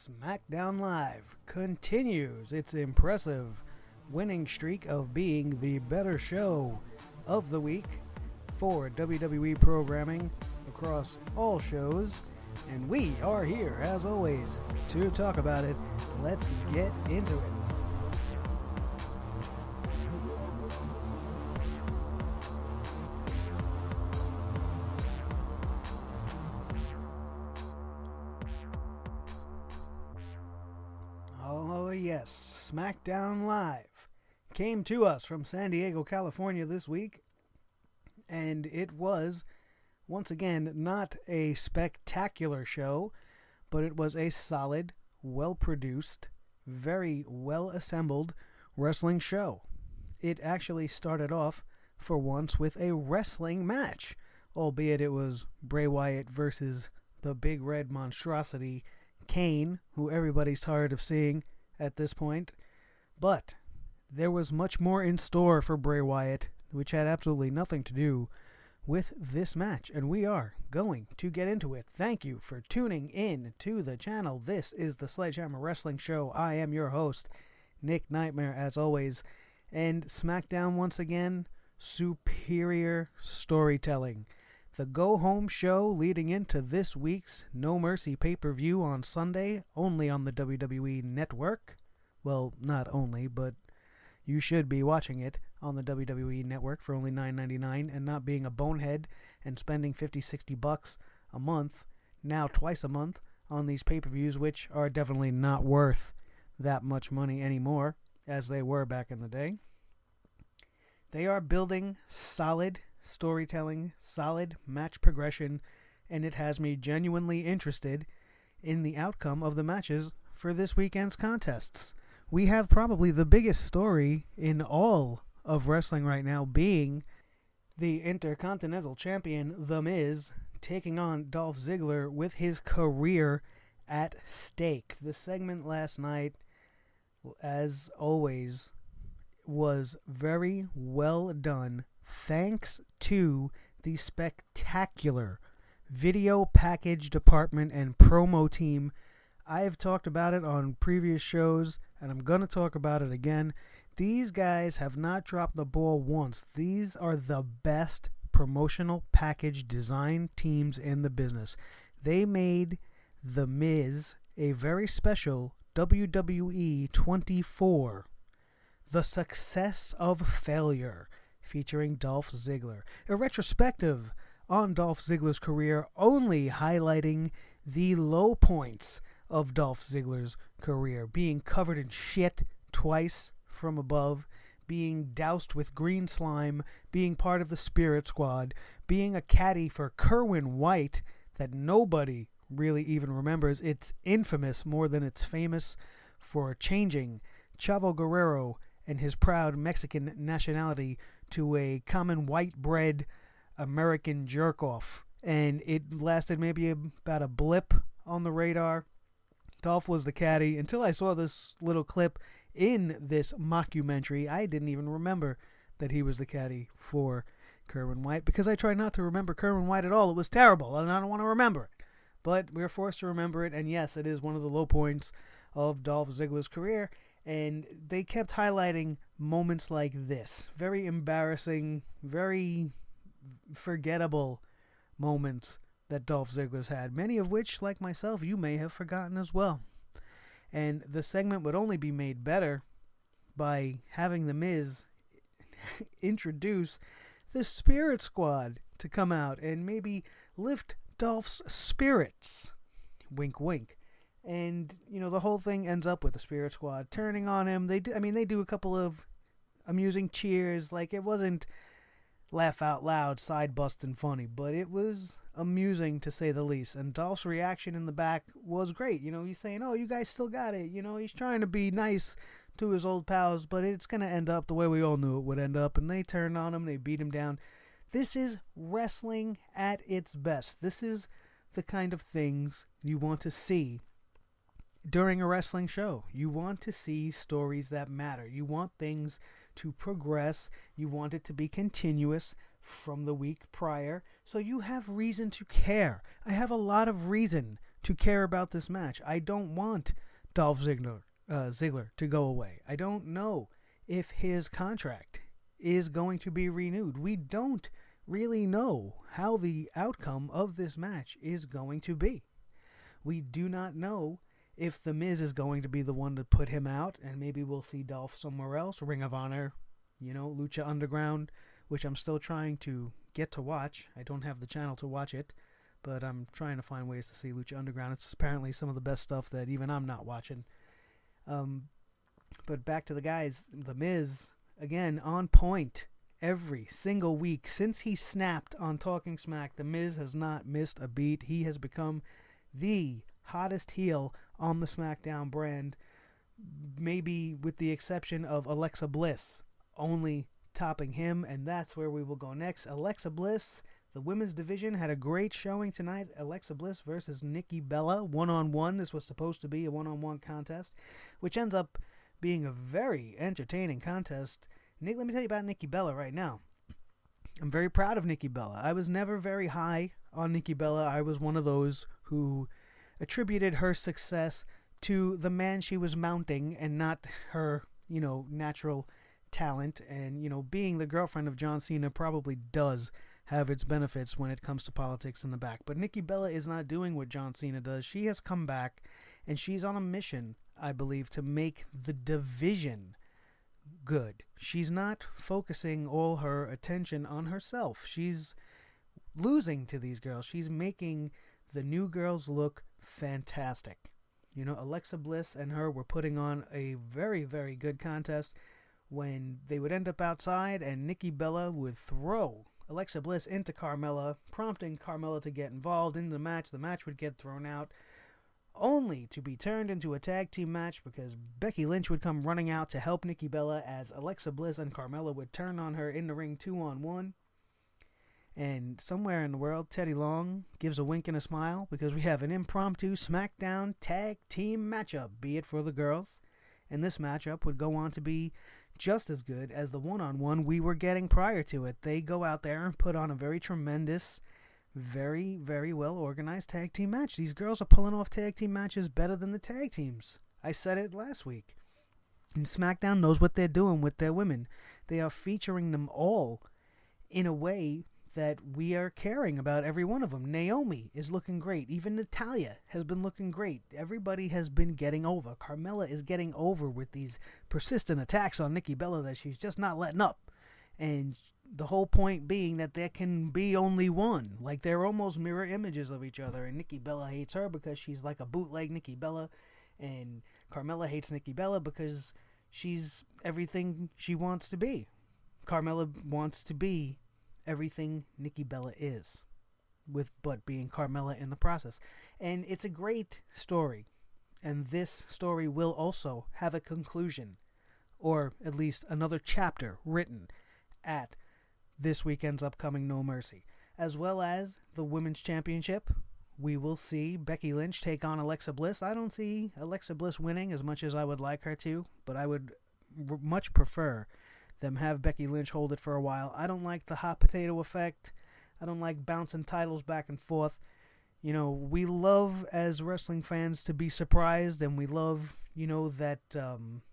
SmackDown Live continues its impressive winning streak of being the better show of the week for WWE programming across all shows, and we are here, as always, to talk about it. Let's get into it. Oh yes, SmackDown Live came to us from San Diego, California this week, and it was, once again, not a spectacular show, but it was a solid, well-produced, very well-assembled wrestling show. It actually started off, for once, with a wrestling match, albeit it was Bray Wyatt versus the big red monstrosity, Kane, who everybody's tired of seeing at this point. But there was much more in store for Bray Wyatt, which had absolutely nothing to do with this match, and we are going to get into it. Thank you for tuning in to the channel. This is the SledgeHammer Wrestling Show. I am your host, Nick Nightmare, as always, and SmackDown, once again, superior storytelling. The go-home show leading into this week's No Mercy pay-per-view on Sunday, only on the WWE Network. Well, not only, but you should be watching it on the WWE Network for only $9.99 and not being a bonehead and spending $50-$60 a month, now twice a month, on these pay-per-views, which are definitely not worth that much money anymore, as they were back in the day. They are building solid storytelling, solid match progression, and it has me genuinely interested in the outcome of the matches for this weekend's contests. We have probably the biggest story in all of wrestling right now, being the Intercontinental Champion, The Miz, taking on Dolph Ziggler with his career at stake. The segment last night, as always, was very well done, thanks to the spectacular video package department and promo team. I have talked about it on previous shows, and I'm going to talk about it again. These guys have not dropped the ball once. These are the best promotional package design teams in the business. They made The Miz a very special WWE 24, The Success of Failure, featuring Dolph Ziggler. A retrospective on Dolph Ziggler's career, only highlighting the low points of Dolph Ziggler's career, being covered in shit twice from above, being doused with green slime, being part of the Spirit Squad, being a caddy for Kerwin White that nobody really even remembers. It's infamous more than it's famous for changing Chavo Guerrero and his proud Mexican nationality to a common white-bread American jerk-off. And it lasted maybe about a blip on the radar. Dolph was the caddy. Until I saw this little clip in this mockumentary, I didn't even remember that he was the caddy for Kerwin White, because I try not to remember Kerwin White at all. It was terrible, and I don't want to remember it. But we're forced to remember it, and yes, it is one of the low points of Dolph Ziggler's career. And they kept highlighting moments like this. Very embarrassing, very forgettable moments that Dolph Ziggler's had, many of which, like myself, you may have forgotten as well. And the segment would only be made better by having The Miz introduce the Spirit Squad to come out and maybe lift Dolph's spirits. Wink, wink. And, you know, the whole thing ends up with the Spirit Squad turning on him. They do a couple of amusing cheers. Like, it wasn't laugh out loud, side busting funny, but it was amusing to say the least. And Dolph's reaction in the back was great. You know, he's saying, oh, you guys still got it. You know, he's trying to be nice to his old pals, but it's going to end up the way we all knew it would end up. And they turned on him. They beat him down. This is wrestling at its best. This is the kind of things you want to see during a wrestling show. You want to see stories that matter. You want things to progress. You want it to be continuous from the week prior, so you have reason to care. I have a lot of reason to care about this match. I don't want Dolph Ziggler to go away. I don't know if his contract is going to be renewed. We don't really know how the outcome of this match is going to be. We do not know if The Miz is going to be the one to put him out, and maybe we'll see Dolph somewhere else, Ring of Honor, Lucha Underground, which I'm still trying to get to watch. I don't have the channel to watch it, but I'm trying to find ways to see Lucha Underground. It's apparently some of the best stuff that even I'm not watching. But back to the guys, The Miz, again, on point every single week. Since he snapped on Talking Smack, The Miz has not missed a beat. He has become the hottest heel on the SmackDown brand, maybe with the exception of Alexa Bliss, only topping him, and that's where we will go next. Alexa Bliss, the women's division, had a great showing tonight. Alexa Bliss versus Nikki Bella, one-on-one. This was supposed to be a one-on-one contest, which ends up being a very entertaining contest. Nick, let me tell you about Nikki Bella right now. I'm very proud of Nikki Bella. I was never very high on Nikki Bella. I was one of those who attributed her success to the man she was mounting and not her, natural talent. And, being the girlfriend of John Cena probably does have its benefits when it comes to politics in the back. But Nikki Bella is not doing what John Cena does. She has come back, and she's on a mission, I believe, to make the division good. She's not focusing all her attention on herself. She's losing to these girls. She's making the new girls look fantastic. Alexa Bliss and her were putting on a very, very good contest when they would end up outside and Nikki Bella would throw Alexa Bliss into Carmella, prompting Carmella to get involved in the match. The match would get thrown out, only to be turned into a tag team match because Becky Lynch would come running out to help Nikki Bella as Alexa Bliss and Carmella would turn on her in the ring 2-on-1. And somewhere in the world, Teddy Long gives a wink and a smile because we have an impromptu SmackDown tag team matchup, be it for the girls. And this matchup would go on to be just as good as the one-on-one we were getting prior to it. They go out there and put on a very tremendous, very, very well-organized tag team match. These girls are pulling off tag team matches better than the tag teams. I said it last week. And SmackDown knows what they're doing with their women. They are featuring them all in a way that we are caring about every one of them. Naomi is looking great. Even Natalya has been looking great. Everybody has been getting over. Carmella is getting over with these persistent attacks on Nikki Bella that she's just not letting up. And the whole point being that there can be only one. Like, they're almost mirror images of each other. And Nikki Bella hates her because she's like a bootleg Nikki Bella. And Carmella hates Nikki Bella because she's everything she wants to be. Carmella wants to be everything Nikki Bella is, but being Carmella in the process. And it's a great story. And this story will also have a conclusion, or at least another chapter written at this weekend's upcoming No Mercy. As well as the Women's Championship, we will see Becky Lynch take on Alexa Bliss. I don't see Alexa Bliss winning as much as I would like her to, but I would much prefer them have Becky Lynch hold it for a while. I don't like the hot potato effect. I don't like bouncing titles back and forth. We love as wrestling fans to be surprised, and we love, that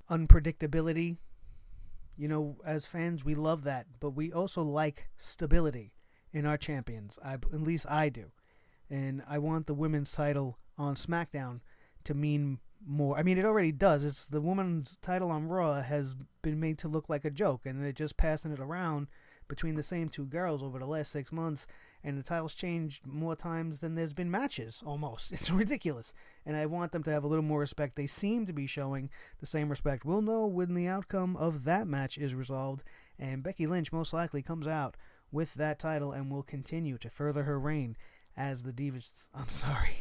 unpredictability. As fans, we love that, but we also like stability in our champions. At least I do. And I want the women's title on SmackDown to mean more. I mean, it already does. It's the women's title on Raw has been made to look like a joke, and they're just passing it around between the same two girls over the last 6 months, and the title's changed more times than there's been matches, almost. It's ridiculous, and I want them to have a little more respect. They seem to be showing the same respect. We'll know when the outcome of that match is resolved, and Becky Lynch most likely comes out with that title and will continue to further her reign as the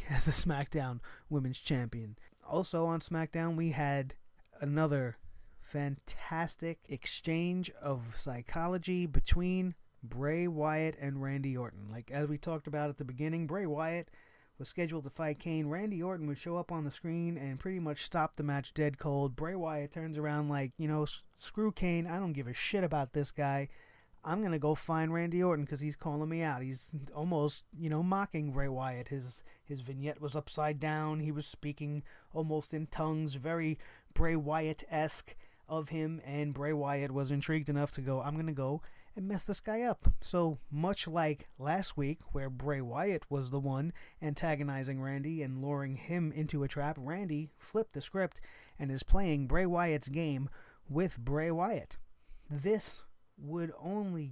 as the SmackDown Women's Champion. Also on SmackDown, we had another fantastic exchange of psychology between Bray Wyatt and Randy Orton. Like, as we talked about at the beginning, Bray Wyatt was scheduled to fight Kane. Randy Orton would show up on the screen and pretty much stop the match dead cold. Bray Wyatt turns around like, screw Kane. I don't give a shit about this guy. I'm going to go find Randy Orton because he's calling me out. He's almost, mocking Bray Wyatt. His vignette was upside down. He was speaking almost in tongues, very Bray Wyatt-esque of him, and Bray Wyatt was intrigued enough to go, I'm going to go and mess this guy up. So much like last week where Bray Wyatt was the one antagonizing Randy and luring him into a trap, Randy flipped the script and is playing Bray Wyatt's game with Bray Wyatt. This would only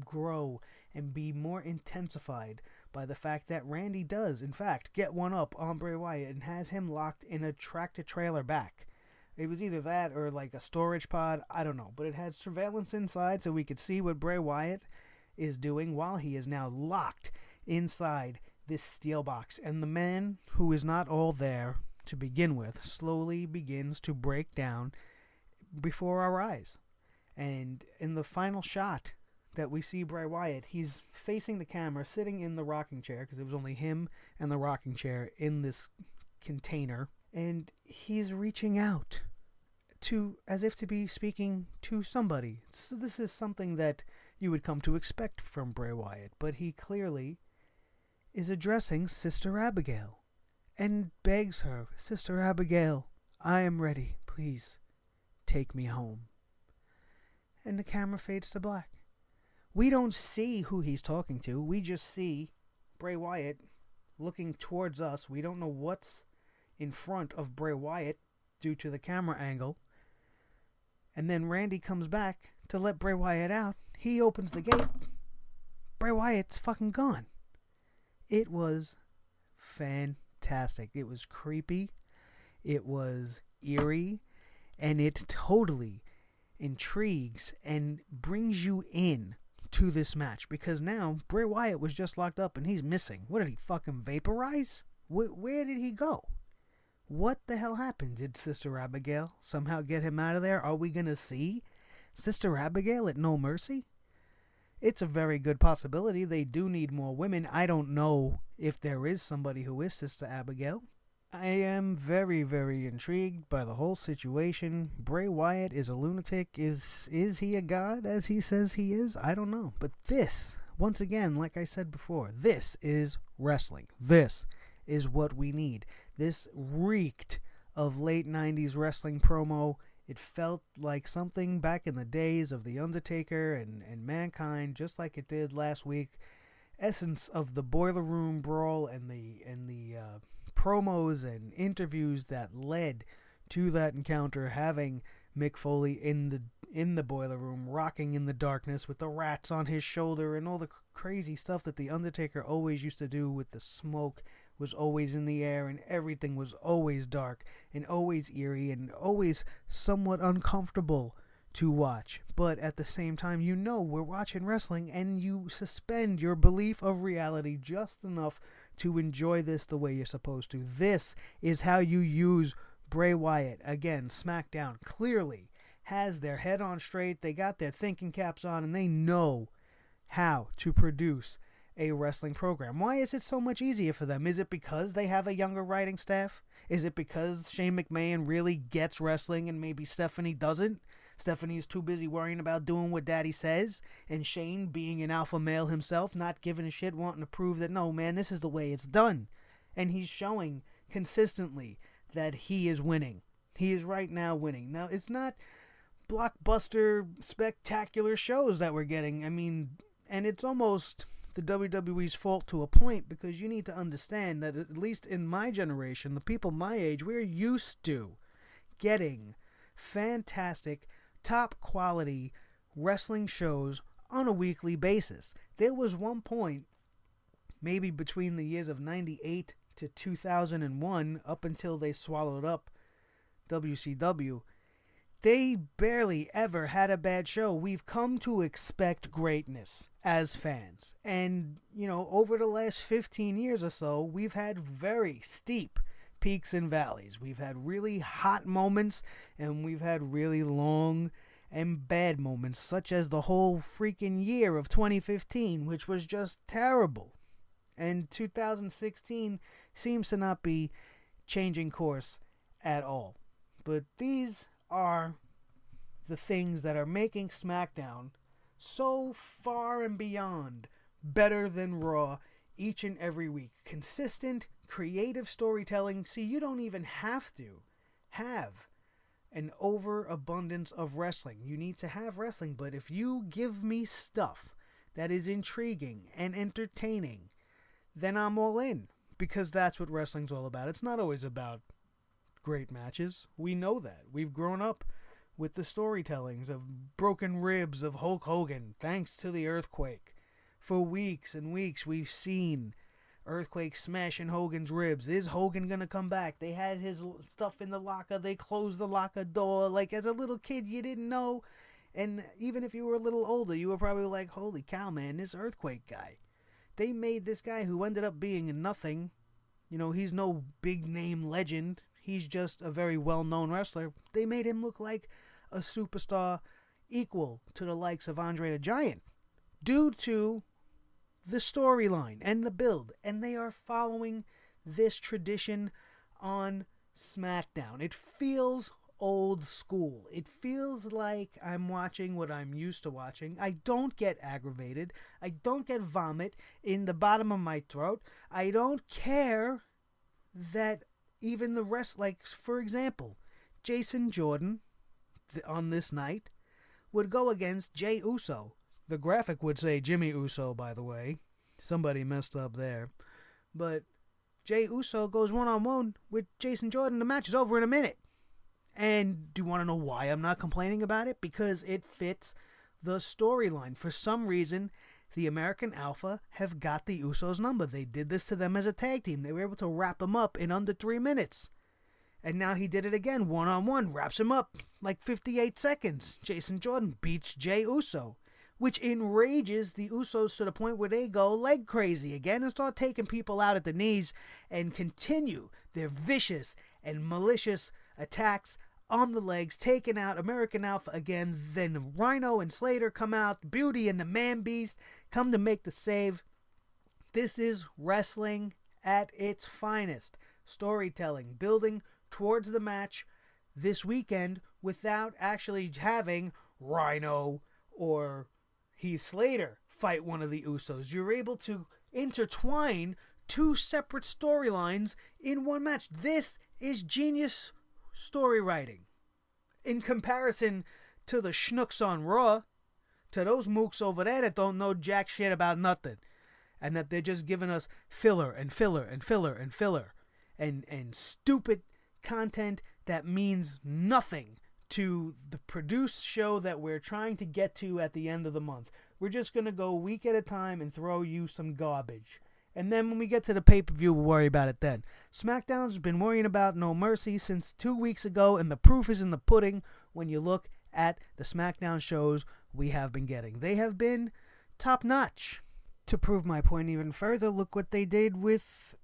grow and be more intensified by the fact that Randy does, in fact, get one up on Bray Wyatt and has him locked in a tractor-trailer back. It was either that or like a storage pod, I don't know. But it had surveillance inside so we could see what Bray Wyatt is doing while he is now locked inside this steel box. And the man who is not all there to begin with slowly begins to break down before our eyes. And in the final shot that we see Bray Wyatt, he's facing the camera, sitting in the rocking chair, because it was only him and the rocking chair in this container. And he's reaching out to, as if to be speaking to somebody. So this is something that you would come to expect from Bray Wyatt, but he clearly is addressing Sister Abigail and begs her, Sister Abigail, I am ready. Please take me home. And the camera fades to black. We don't see who he's talking to. We just see Bray Wyatt looking towards us. We don't know what's in front of Bray Wyatt due to the camera angle. And then Randy comes back to let Bray Wyatt out. He opens the gate. Bray Wyatt's fucking gone. It was fantastic. It was creepy. It was eerie. And it totally intrigues and brings you in to this match. Because now Bray Wyatt was just locked up and he's missing. What did he fucking vaporize? Where did he go? What the hell happened? Did Sister Abigail somehow get him out of there? Are we going to see Sister Abigail at No Mercy? It's a very good possibility. They do need more women. I don't know if there is somebody who is Sister Abigail. I am very, very intrigued by the whole situation. Bray Wyatt is a lunatic. Is he a god as he says he is? I don't know. But this, once again, like I said before, this is wrestling. This is what we need. This reeked of late 90s wrestling promo. It felt like something back in the days of The Undertaker and Mankind, just like it did last week. Essence of the Boiler Room Brawl and the promos and interviews that led to that encounter, having Mick Foley in the boiler room, rocking in the darkness with the rats on his shoulder and all the crazy stuff that The Undertaker always used to do with the smoke was always in the air, and everything was always dark and always eerie and always somewhat uncomfortable to watch. But at the same time, we're watching wrestling and you suspend your belief of reality just enough to enjoy this the way you're supposed to. This is how you use Bray Wyatt. Again, SmackDown clearly has their head on straight. They got their thinking caps on and they know how to produce a wrestling program. Why is it so much easier for them? Is it because they have a younger writing staff? Is it because Shane McMahon really gets wrestling and maybe Stephanie doesn't? Stephanie's too busy worrying about doing what Daddy says, and Shane, being an alpha male himself, not giving a shit, wanting to prove that, no, man, this is the way it's done. And he's showing consistently that he is winning. He is right now winning. Now, it's not blockbuster, spectacular shows that we're getting. I mean, and it's almost the WWE's fault to a point, because you need to understand that, at least in my generation, the people my age, we're used to getting fantastic, top quality wrestling shows on a weekly basis. There was one point, maybe between the years of 98 to 2001, up until they swallowed up WCW, they barely ever had a bad show. We've come to expect greatness as fans. And, over the last 15 years or so, we've had very steep peaks and valleys. We've had really hot moments, and we've had really long and bad moments, such as the whole freaking year of 2015, which was just terrible. And 2016 seems to not be changing course at all. But these are the things that are making SmackDown so far and beyond better than Raw each and every week. Consistent, creative storytelling. See, you don't even have to have an overabundance of wrestling. You need to have wrestling, but if you give me stuff that is intriguing and entertaining, then I'm all in, because that's what wrestling's all about. It's not always about great matches. We know that. We've grown up with the storytellings of broken ribs of Hulk Hogan, thanks to the earthquake. For weeks and weeks, we've seen Earthquake smashing Hogan's ribs. Is Hogan gonna come back? They had his stuff in the locker. They closed the locker door. Like, as a little kid, you didn't know. And even if you were a little older, you were probably like, holy cow, man, this Earthquake guy. They made this guy who ended up being nothing. You know, he's no big name legend. He's just a very well-known wrestler. They made him look like a superstar equal to the likes of Andre the Giant, due to the storyline and the build. And they are following this tradition on SmackDown. It feels old school. It feels like I'm watching what I'm used to watching. I don't get aggravated. I don't get vomit in the bottom of my throat. I don't care that even the rest, like, for example, Jason Jordan on this night would go against Jey Uso. The graphic would say Jimmy Uso, by the way. Somebody messed up there. But Jey Uso goes one-on-one with Jason Jordan. The match is over in a minute. And do you want to know why I'm not complaining about it? Because it fits the storyline. For some reason, the American Alpha have got the Usos' number. They did this to them as a tag team. They were able to wrap them up in under 3 minutes. And now he did it again, one-on-one, wraps him up like 58 seconds. Jason Jordan beats Jey Uso, which enrages the Usos to the point where they go leg crazy again and start taking people out at the knees and continue their vicious and malicious attacks on the legs, taking out American Alpha again. Then Rhino and Slater come out. Beauty and the Man Beast come to make the save. This is wrestling at its finest. Storytelling, building towards the match this weekend without actually having Rhino or Heath Slater fight one of the Usos. You're able to intertwine two separate storylines in one match. This is genius story writing. In comparison to the schnooks on Raw, to those mooks over there that don't know jack shit about nothing, and that they're just giving us filler and filler and filler and filler and stupid content that means nothing to the produced show that we're trying to get to at the end of the month. We're just going to go week at a time and throw you some garbage. And then when we get to the pay-per-view, we'll worry about it then. SmackDown's been worrying about No Mercy since 2 weeks ago, and the proof is in the pudding when you look at the SmackDown shows we have been getting. They have been top-notch. To prove my point even further, look what they did with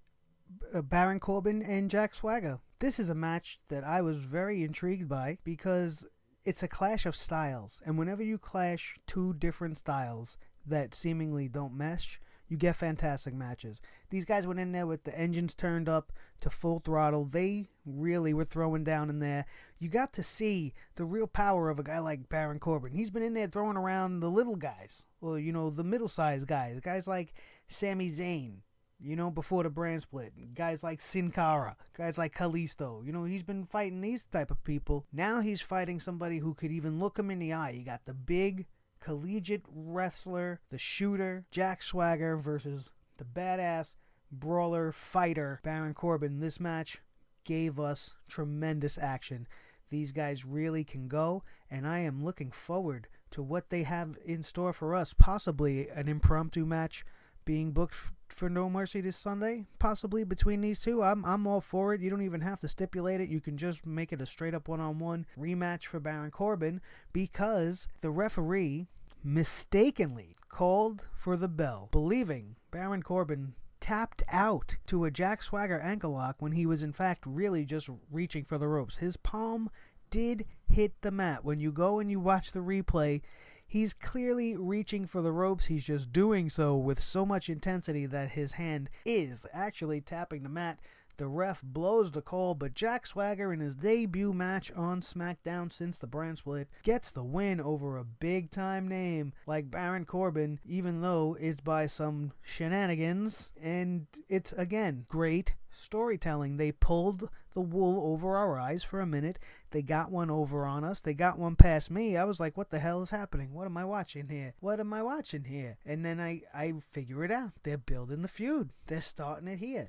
Baron Corbin and Jack Swagger. This is a match that I was very intrigued by because it's a clash of styles. And whenever you clash two different styles that seemingly don't mesh, you get fantastic matches. These guys went in there with the engines turned up to full throttle. They really were throwing down in there. You got to see the real power of a guy like Baron Corbin. He's been in there throwing around the little guys. Well, you know, the middle-sized guys. Guys like Sami Zayn, you know, before the brand split. Guys like Sin Cara. Guys like Kalisto. You know, he's been fighting these type of people. Now he's fighting somebody who could even look him in the eye. You got the big collegiate wrestler, the shooter, Jack Swagger versus the badass brawler fighter, Baron Corbin. This match gave us tremendous action. These guys really can go, and I am looking forward to what they have in store for us. Possibly an impromptu match being booked for No Mercy this Sunday, possibly between these two. I'm all for it. You don't even have to stipulate it. You can just make it a straight up one-on-one rematch for Baron Corbin, because the referee mistakenly called for the bell, believing Baron Corbin tapped out to a Jack Swagger ankle lock when he was in fact really just reaching for the ropes. His palm did hit the mat. When you go and you watch the replay, he's clearly reaching for the ropes. He's just doing so with so much intensity that his hand is actually tapping the mat The ref blows the call, but Jack Swagger, in his debut match on SmackDown since the brand split, gets the win over a big-time name like Baron Corbin, even though it's by some shenanigans. And it's, again, great storytelling. They pulled the wool over our eyes for a minute. They got one over on us. They got one past me. I was like, what the hell is happening? What am I watching here? What am I watching here? And then I figure it out. They're building the feud. They're starting it here.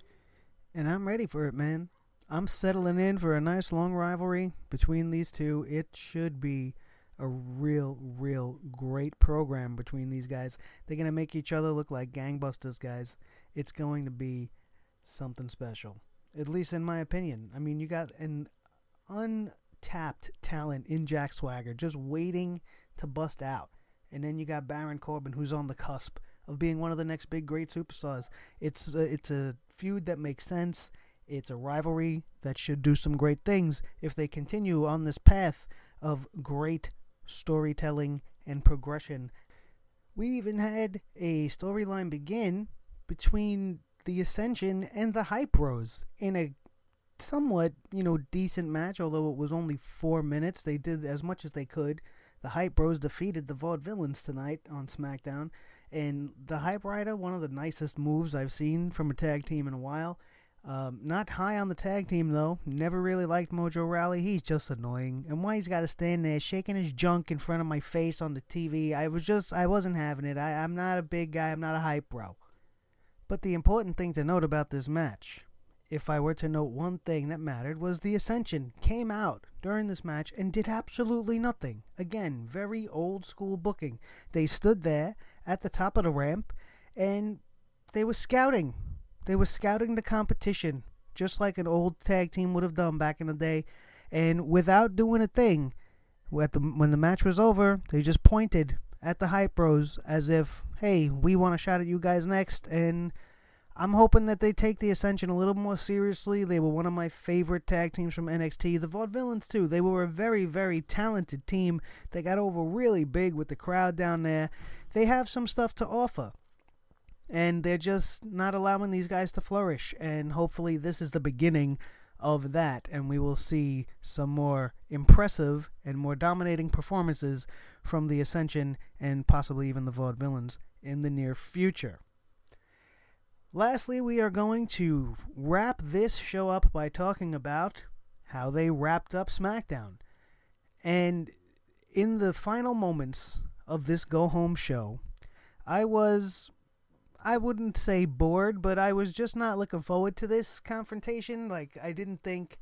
And I'm ready for it, man. I'm settling in for a nice long rivalry between these two. It should be a real great program between these guys. They're going to make each other look like gangbusters, guys. It's going to be something special, at least in my opinion. I mean, you got an untapped talent in Jack Swagger just waiting to bust out. And then you got Baron Corbin, who's on the cusp of being one of the next big great superstars. It's a feud that makes sense. It's a rivalry that should do some great things if they continue on this path of great storytelling and progression. We even had a storyline begin between the Ascension and the Hype Bros in a somewhat, decent match, although it was only 4 minutes. They did as much as they could. The Hype Bros defeated the Vaudevillains tonight on SmackDown. And the Hype Rider, one of the nicest moves I've seen from a tag team in a while. Not high on the tag team, though. Never really liked Mojo Rawley. He's just annoying. And why he's got to stand there shaking his junk in front of my face on the TV, I wasn't having it. I'm not a big guy. I'm not a hype bro. But the important thing to note about this match, if I were to note one thing that mattered, was the Ascension came out during this match and did absolutely nothing. Again, very old school booking. They stood there at the top of the ramp, and they were scouting. They were scouting the competition, just like an old tag team would have done back in the day. And without doing a thing, when the match was over, they just pointed at the Hype Bros as if, hey, we want a shot at you guys next. And I'm hoping that they take the Ascension a little more seriously. They were one of my favorite tag teams from NXT. The Vaudevillains, too. They were a very, very talented team. They got over really big with the crowd down there. They have some stuff to offer, and they're just not allowing these guys to flourish, and hopefully this is the beginning of that, and we will see some more impressive and more dominating performances from the Ascension and possibly even the Vaudevillains in the near future. Lastly, we are going to wrap this show up by talking about how they wrapped up SmackDown. And in the final moments of this go-home show, I wouldn't say bored, but I was just not looking forward to this confrontation. Like, I didn't think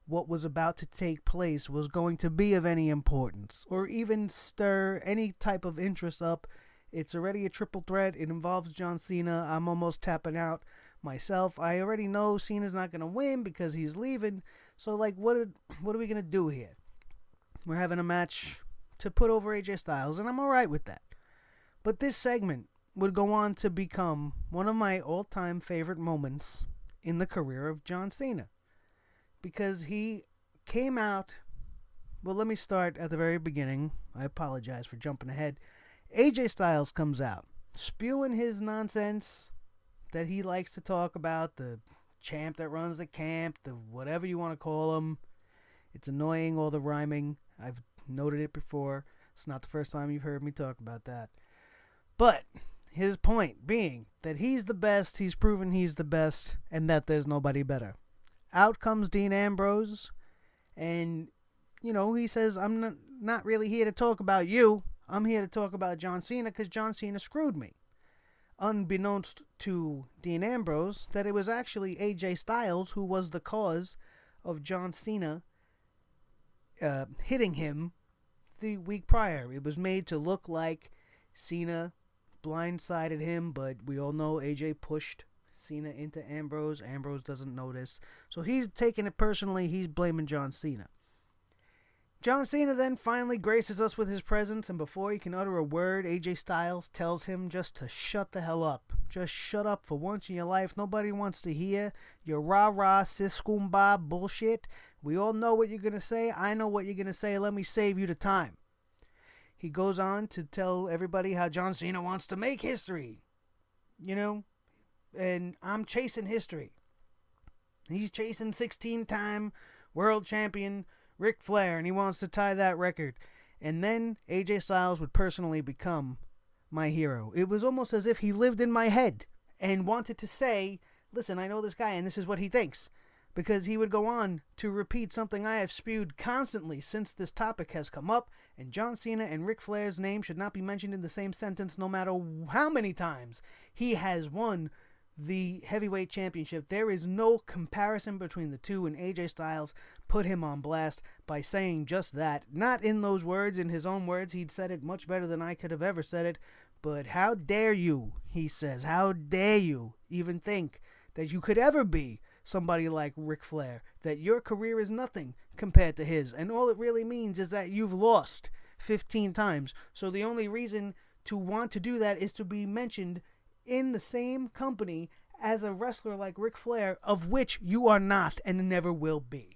what was about to take place was going to be of any importance or even stir any type of interest up. It's already a triple threat. It involves John Cena. I'm almost tapping out myself. I already know Cena's not going to win because he's leaving. So, like, what are we going to do here? We're having a match to put over AJ Styles, and I'm all right with that. But this segment would go on to become one of my all-time favorite moments in the career of John Cena. Because he came out... Well, let me start at the very beginning. I apologize for jumping ahead. AJ Styles comes out, spewing his nonsense that he likes to talk about, the champ that runs the camp, the whatever you want to call him. It's annoying, all the rhyming. I've noted it before. It's not the first time you've heard me talk about that. But his point being that he's the best, he's proven he's the best, and that there's nobody better. Out comes Dean Ambrose, and, he says, I'm not really here to talk about you. I'm here to talk about John Cena because John Cena screwed me. Unbeknownst to Dean Ambrose, that it was actually AJ Styles who was the cause of John Cena hitting him the week prior. It was made to look like Cena blindsided him, but we all know AJ pushed Cena into Ambrose. Ambrose doesn't notice. So he's taking it personally. He's blaming John Cena. John Cena then finally graces us with his presence, and before he can utter a word, AJ Styles tells him just to shut the hell up. Just shut up for once in your life. Nobody wants to hear your rah-rah, sis-scumbah bullshit. We all know what you're going to say. I know what you're going to say. Let me save you the time. He goes on to tell everybody how John Cena wants to make history. And I'm chasing history. He's chasing 16-time world champion Ric Flair, and he wants to tie that record. And then AJ Styles would personally become my hero. It was almost as if he lived in my head and wanted to say, listen, I know this guy and this is what he thinks. Because he would go on to repeat something I have spewed constantly since this topic has come up, and John Cena and Ric Flair's name should not be mentioned in the same sentence no matter how many times he has won the heavyweight championship. There is no comparison between the two, and AJ Styles put him on blast by saying just that. Not in those words, in his own words. He'd said it much better than I could have ever said it. But how dare you, he says, how dare you even think that you could ever be somebody like Ric Flair, that your career is nothing compared to his, and all it really means is that you've lost 15 times. So the only reason to want to do that is to be mentioned in the same company as a wrestler like Ric Flair, of which you are not and never will be.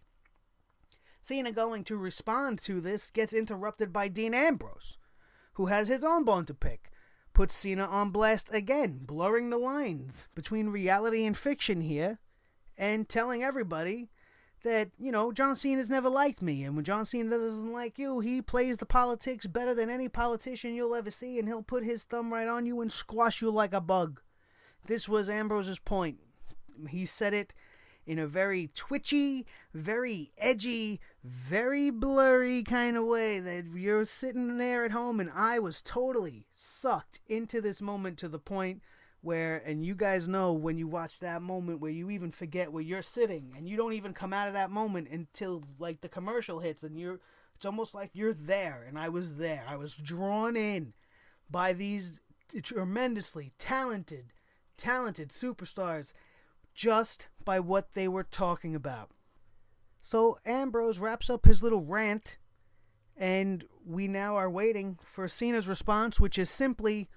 Cena, going to respond to this, gets interrupted by Dean Ambrose, who has his own bone to pick. Puts Cena on blast again, blurring the lines between reality and fiction here, and telling everybody that, John Cena's never liked me, and when John Cena doesn't like you, he plays the politics better than any politician you'll ever see, and he'll put his thumb right on you and squash you like a bug. This was Ambrose's point. He said it in a very twitchy, very edgy, very blurry kind of way that you're sitting there at home, and I was totally sucked into this moment to the point where, and you guys know when you watch that moment where you even forget where you're sitting, and you don't even come out of that moment until like the commercial hits, and it's almost like you're there, and I was there. I was drawn in by these tremendously talented superstars just by what they were talking about. So Ambrose wraps up his little rant, and we now are waiting for Cena's response, which is simply,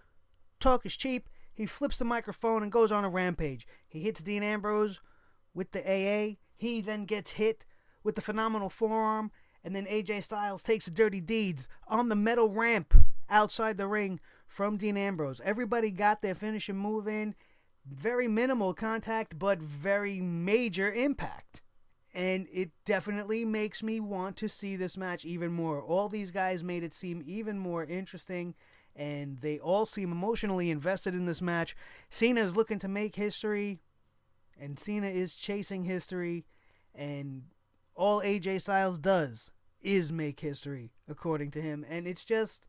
talk is cheap. He flips the microphone and goes on a rampage. He hits Dean Ambrose with the AA. He then gets hit with the phenomenal forearm. And then AJ Styles takes the dirty deeds on the metal ramp outside the ring from Dean Ambrose. Everybody got their finishing move in. Very minimal contact, but very major impact. And it definitely makes me want to see this match even more. All these guys made it seem even more interesting, and they all seem emotionally invested in this match. Cena is looking to make history, and Cena is chasing history, and all AJ Styles does is make history, according to him. And it's just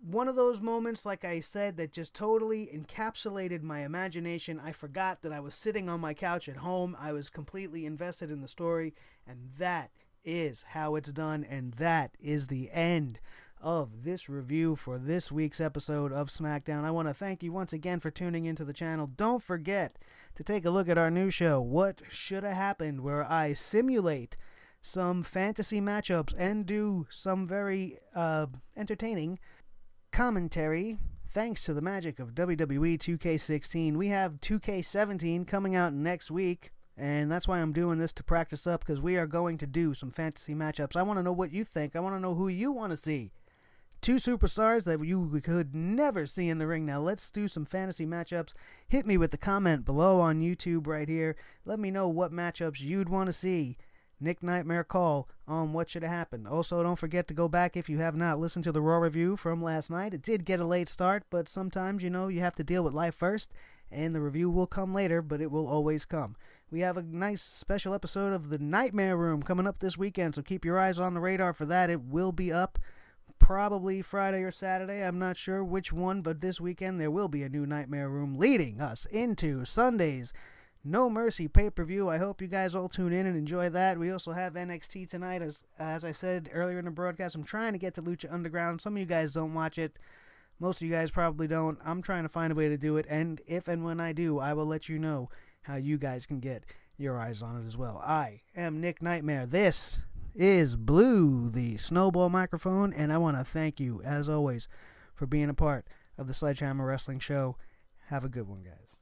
one of those moments, like I said, that just totally encapsulated my imagination. I forgot that I was sitting on my couch at home. I was completely invested in the story, and that is how it's done, and that is the end of this review for this week's episode of SmackDown. I want to thank you once again for tuning into the channel. Don't forget to take a look at our new show, What Should Have Happened, where I simulate some fantasy matchups and do some very entertaining commentary thanks to the magic of WWE 2K16. We have 2K17 coming out next week, and that's why I'm doing this, to practice up, because we are going to do some fantasy matchups. I want to know what you think. I want to know who you want to see. Two superstars that you could never see in the ring. Now let's do some fantasy matchups. Hit me with the comment below on YouTube right here. Let me know what matchups you'd want to see Nick Nightmare call on What Should Have Happened. Also, don't forget to go back if you have not listened to the Raw review from last night. It did get a late start, but sometimes, you have to deal with life first, and the review will come later, but it will always come. We have a nice special episode of the Nightmare Room coming up this weekend, so keep your eyes on the radar for that. It will be up probably Friday or Saturday. I'm not sure which one, but this weekend there will be a new Nightmare Room leading us into Sunday's No Mercy pay-per-view. I hope you guys all tune in and enjoy that. We also have NXT tonight. As I said earlier in the broadcast, I'm trying to get to Lucha Underground. Some of you guys don't watch it. Most of you guys probably don't. I'm trying to find a way to do it, and if and when I do, I will let you know how you guys can get your eyes on it as well. I am Nick Nightmare. This is Blue, the Snowball microphone, and I want to thank you, as always, for being a part of the SledgeHammer Wrestling Show. Have a good one, guys.